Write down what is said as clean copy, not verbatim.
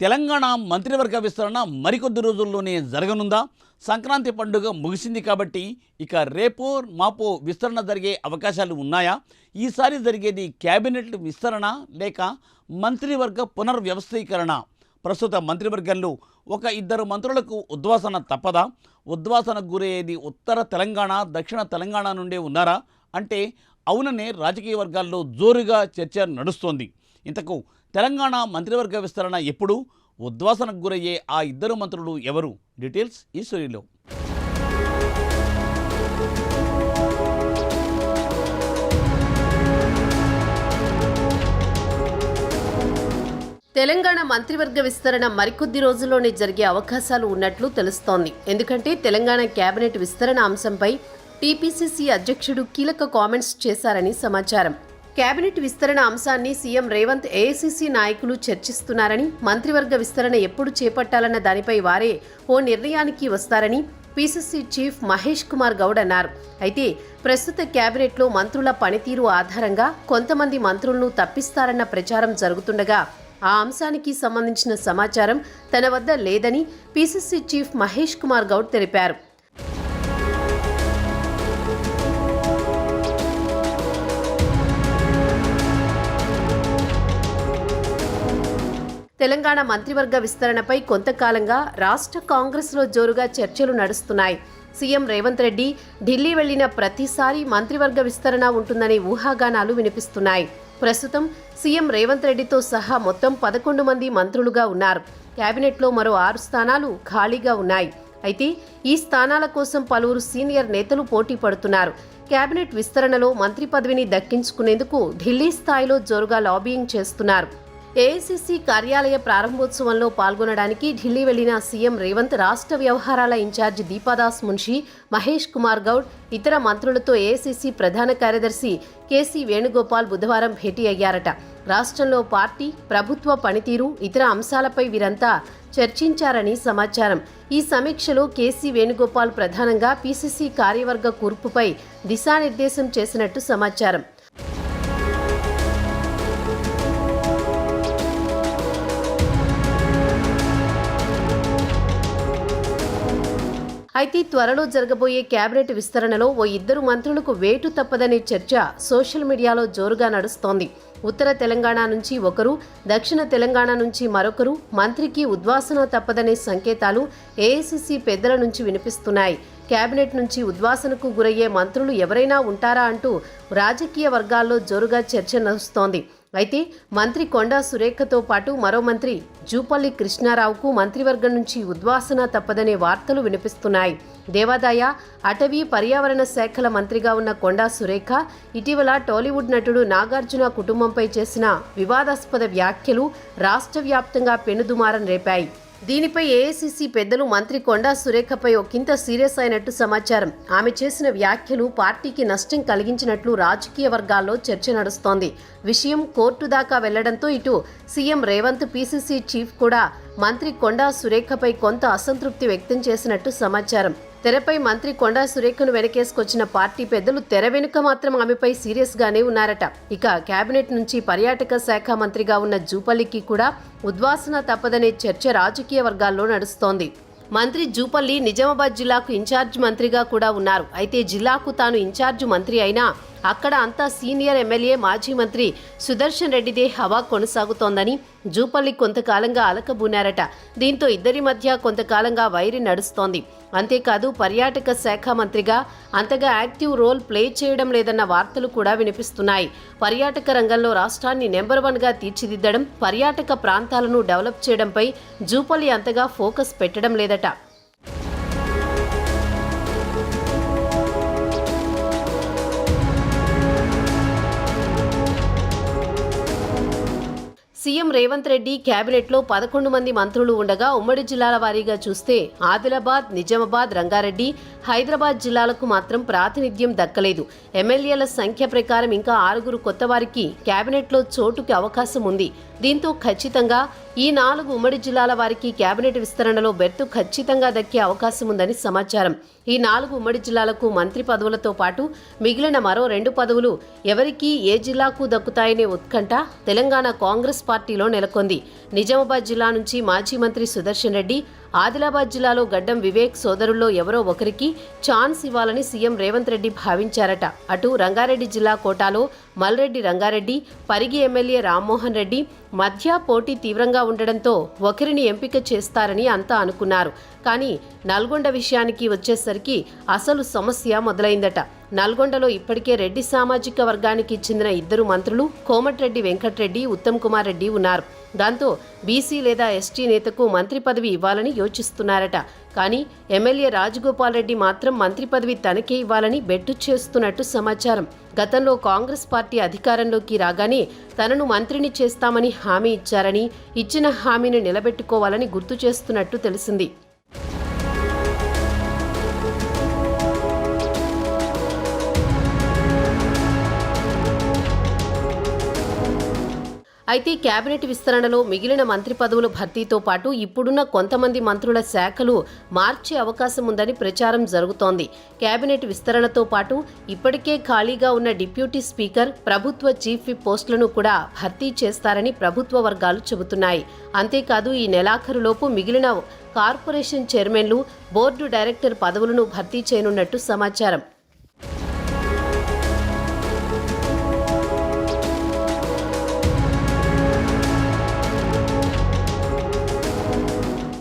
తెలంగాణ మంత్రివర్గ విస్తరణ మరికొద్ది రోజుల్లోనే జరగనుందా? సంక్రాంతి పండుగ ముగిసింది కాబట్టి ఇక రేపో మాపో విస్తరణ జరిగే అవకాశాలు ఉన్నాయా? ఈసారి జరిగేది కేబినెట్ విస్తరణ లేక మంత్రివర్గ పునర్వ్యవస్థీకరణ? ప్రస్తుత మంత్రివర్గంలో ఒక ఇద్దరు మంత్రులకు ఉద్వాసన తప్పదా? ఉద్వాసనకు గురయ్యేది ఉత్తర తెలంగాణ, దక్షిణ తెలంగాణ నుండే ఉన్నారా అంటే అవుననే రాజకీయ వర్గాల్లో జోరుగా చర్చ నడుస్తోంది. ఇంతకు తెలంగాణ మంత్రివర్గ విస్తరణ ఎప్పుడు? ఉద్వాసనకు గురయ్యే ఆ ఇద్దరు మంత్రులు ఎవరు? డీటెయిల్స్ ఈ స్టోరీలో. తెలంగాణ మంత్రివర్గ విస్తరణ మరికొద్ది రోజుల్లోనే జరిగే అవకాశాలు ఉన్నట్లు తెలుస్తోంది. ఎందుకంటే తెలంగాణ కేబినెట్ విస్తరణ అంశంపై టీపీసీసీ అధ్యక్షుడు కీలక కామెంట్స్ చేశారని సమాచారం. కేబినెట్ విస్తరణ అంశాన్ని సీఎం రేవంత్, ఏఐసీసీ నాయకులు చర్చిస్తున్నారని, మంత్రివర్గ విస్తరణ ఎప్పుడు చేపట్టాలన్న దానిపై వారే ఓ నిర్ణయానికి వస్తారని పీసీసీ చీఫ్ మహేష్ కుమార్ గౌడ్ అన్నారు. అయితే ప్రస్తుత కేబినెట్లో మంత్రుల పనితీరు ఆధారంగా కొంతమంది మంత్రులను తప్పిస్తారన్న ప్రచారం జరుగుతుండగా ఆ అంశానికి సంబంధించిన సమాచారం తన వద్ద లేదని పీసీసీ చీఫ్ మహేష్ కుమార్ గౌడ్ తెలిపారు. తెలంగాణ మంత్రివర్గ విస్తరణపై కొంతకాలంగా రాష్ట్ర కాంగ్రెస్లో జోరుగా చర్చలు నడుస్తున్నాయి. సీఎం రేవంత్ రెడ్డి ఢిల్లీ వెళ్లిన ప్రతిసారి మంత్రివర్గ విస్తరణ ఉంటుందనే ఊహాగానాలు వినిపిస్తున్నాయి. ప్రస్తుతం సీఎం రేవంత్ రెడ్డితో సహా మొత్తం 11 మంది మంత్రులుగా ఉన్నారు. కేబినెట్లో మరో 6 స్థానాలు ఖాళీగా ఉన్నాయి. అయితే ఈ స్థానాల కోసం పలువురు సీనియర్ నేతలు పోటీ పడుతున్నారు. కేబినెట్ విస్తరణలో మంత్రి పదవిని దక్కించుకునేందుకు ఢిల్లీ స్థాయిలో జోరుగా లాబియింగ్ చేస్తున్నారు. ఏఐసీసీ కార్యాలయ ప్రారంభోత్సవంలో పాల్గొనడానికి ఢిల్లీ వెళ్లిన సీఎం రేవంత్ రాష్ట్ర వ్యవహారాల ఇన్ఛార్జి దీపాదాస్ మున్షి, మహేష్ కుమార్ గౌడ్, ఇతర మంత్రులతో ఏఐసీసీ ప్రధాన కార్యదర్శి కేసీ వేణుగోపాల్ బుధవారం భేటీ అయ్యారట. రాష్ట్రంలో పార్టీ, ప్రభుత్వ పనితీరు, ఇతర అంశాలపై వీరంతా చర్చించారని సమాచారం. ఈ సమీక్షలో కేసీ వేణుగోపాల్ ప్రధానంగా పీసీసీ కార్యవర్గ కూర్పుపై దిశానిర్దేశం చేసినట్టు సమాచారం. అయితే త్వరలో జరగబోయే కేబినెట్ విస్తరణలో ఓ ఇద్దరు మంత్రులకు వేటు తప్పదనే చర్చ సోషల్ మీడియాలో జోరుగా నడుస్తోంది. ఉత్తర తెలంగాణ నుంచి ఒకరు, దక్షిణ తెలంగాణ నుంచి మరొకరు మంత్రికి ఉద్వాసన తప్పదనే సంకేతాలు ఏఐసీసీ పెద్దల నుంచి వినిపిస్తున్నాయి. కేబినెట్ నుంచి ఉద్వాసనకు గురయ్యే మంత్రులు ఎవరైనా ఉంటారా అంటూ రాజకీయ వర్గాల్లో జోరుగా చర్చ నడుస్తోంది. అయితే మంత్రి కొండా సురేఖతో పాటు మరో మంత్రి జూపల్లి కృష్ణారావుకు మంత్రివర్గం నుంచి ఉద్వాసన తప్పదనే వార్తలు వినిపిస్తున్నాయి. దేవాదాయ, అటవీ, పర్యావరణ శాఖల మంత్రిగా ఉన్న కొండా సురేఖ ఇటీవల టాలీవుడ్ నటుడు నాగార్జున కుటుంబంపై చేసిన వివాదాస్పద వ్యాఖ్యలు రాష్ట్ర వ్యాప్తంగా పెనుదుమారం రేపాయి. దీనిపై ఏఐసీసీ పెద్దలు మంత్రి కొండా సురేఖపై ఒకంత సీరియస్ అయినట్టు సమాచారం. ఆమె చేసిన వ్యాఖ్యలు పార్టీకి నష్టం కలిగించినట్లు రాజకీయ వర్గాల్లో చర్చ నడుస్తోంది. విషయం కోర్టు దాకా వెళ్లడంతో ఇటు సీఎం రేవంత్, పీసీసీ చీఫ్ కూడా మంత్రి కొండా సురేఖపై కొంత అసంతృప్తి వ్యక్తం చేసినట్టు సమాచారం. తెరపై మంత్రి కొండా సురేఖను వెనకేసుకొచ్చిన పార్టీ పెద్దలు తెర వెనుక మాత్రం ఆమెపై సీరియస్ గానే ఉన్నారట. ఇక కేబినెట్ నుంచి పర్యాటక శాఖ మంత్రిగా ఉన్న జూపల్లికి కూడా ఉద్వాసన తప్పదనే చర్చ రాజకీయ వర్గాల్లో నడుస్తోంది. మంత్రి జూపల్లి నిజామాబాద్ జిల్లాకు ఇన్ఛార్జ్ మంత్రిగా కూడా ఉన్నారు. అయితే జిల్లాకు తాను ఇన్ఛార్జ్ మంత్రి అయినా అక్కడ అంతా సీనియర్ ఎమ్మెల్యే, మాజీ మంత్రి సుదర్శన్ రెడ్డిదే హవా కొనసాగుతోందని జూపల్లి కొంతకాలంగా అలకబూనారట. దీంతో ఇద్దరి మధ్య కొంతకాలంగా వైరి నడుస్తోంది. అంతేకాదు పర్యాటక శాఖ మంత్రిగా అంతగా యాక్టివ్ రోల్ ప్లే చేయడం లేదన్న వార్తలు కూడా వినిపిస్తున్నాయి. పర్యాటక రంగంలో రాష్ట్రాన్ని నెంబర్ 1గా తీర్చిదిద్దడం, పర్యాటక ప్రాంతాలను డెవలప్ చేయడంపై జూపల్లి అంతగా ఫోకస్ పెట్టడం లేదట. సీఎం రేవంత్ రెడ్డి కేబినెట్లో 11 మంది మంత్రులు ఉండగా ఉమ్మడి జిల్లాల వారీగా చూస్తే ఆదిలాబాద్, నిజామాబాద్, రంగారెడ్డి, హైదరాబాద్ జిల్లాలకు మాత్రం ప్రాతినిధ్యం దక్కలేదు. ఎమ్మెల్యేల సంఖ్య ప్రకారం ఇంకా 6 కొత్త వారికి కేబినెట్లో చోటుకి అవకాశం ఉంది. దీంతో ఖచ్చితంగా ఈ 4 ఉమ్మడి జిల్లాల వారికి కేబినెట్ విస్తరణలో బెర్తు ఖచ్చితంగా దక్కే అవకాశం ఉందని సమాచారం. ఈ 4 ఉమ్మడి జిల్లాలకు మంత్రి పదవులతో పాటు మిగిలిన మరో 2 పదవులు ఎవరికి ఏ జిల్లాకు దక్కుతాయనే ఉత్కంఠ తెలంగాణ కాంగ్రెస్ పార్టీలో నెలకొంది. నిజామాబాద్ జిల్లా నుంచి మాజీ మంత్రి సుదర్శన్ రెడ్డి, ఆదిలాబాద్ జిల్లాలో గడ్డం వివేక్ సోదరుల్లో ఎవరో ఒకరికి ఛాన్స్ ఇవ్వాలని సీఎం రేవంత్ రెడ్డి భావించారట. అటు రంగారెడ్డి జిల్లా కోటాలో మల్రెడ్డి రంగారెడ్డి, పరిగి ఎమ్మెల్యే రామ్మోహన్ రెడ్డి మధ్య పోటీ తీవ్రంగా ఉండడంతో ఒకరిని ఎంపిక చేస్తారని అంతా అనుకున్నారు. కానీ నల్గొండ విషయానికి వచ్చేసరికి అసలు సమస్య మొదలైందట. నల్గొండలో ఇప్పటికే రెడ్డి సామాజిక వర్గానికి చెందిన 2 మంత్రులు కోమటిరెడ్డి వెంకటరెడ్డి, ఉత్తమ్ కుమార్ రెడ్డి ఉన్నారు. దాంతో బీసీ లేదా ఎస్టీ నేతకు మంత్రి పదవి ఇవ్వాలని యోచిస్తున్నారట. కానీ ఎమ్మెల్యే రాజగోపాల్ రెడ్డి మాత్రం మంత్రి పదవి తనకే ఇవ్వాలని బెట్టు చేస్తున్నట్టు సమాచారం. గతంలో కాంగ్రెస్ పార్టీ అధికారంలోకి రాగానే తనను మంత్రిని చేస్తామని హామీ ఇచ్చారని, ఇచ్చిన హామీని నిలబెట్టుకోవాలని గుర్తు చేస్తున్నట్టు తెలిసింది. అయితే కేబినెట్ విస్తరణలో మిగిలిన మంత్రి పదవుల భర్తీతో పాటు ఇప్పుడున్న కొంతమంది మంత్రుల శాఖలు మార్చే అవకాశం ఉందని ప్రచారం జరుగుతోంది. కేబినెట్ విస్తరణతో పాటు ఇప్పటికే ఖాళీగా ఉన్న డిప్యూటీ స్పీకర్, ప్రభుత్వ చీఫ్ విప్ పోస్టులను కూడా భర్తీ చేస్తారని ప్రభుత్వ వర్గాలు చెబుతున్నాయి. అంతేకాదు ఈ నెలాఖరులోపు మిగిలిన కార్పొరేషన్ చైర్మన్లు, బోర్డు డైరెక్టర్ పదవులను భర్తీ చేయనున్నట్టు సమాచారం.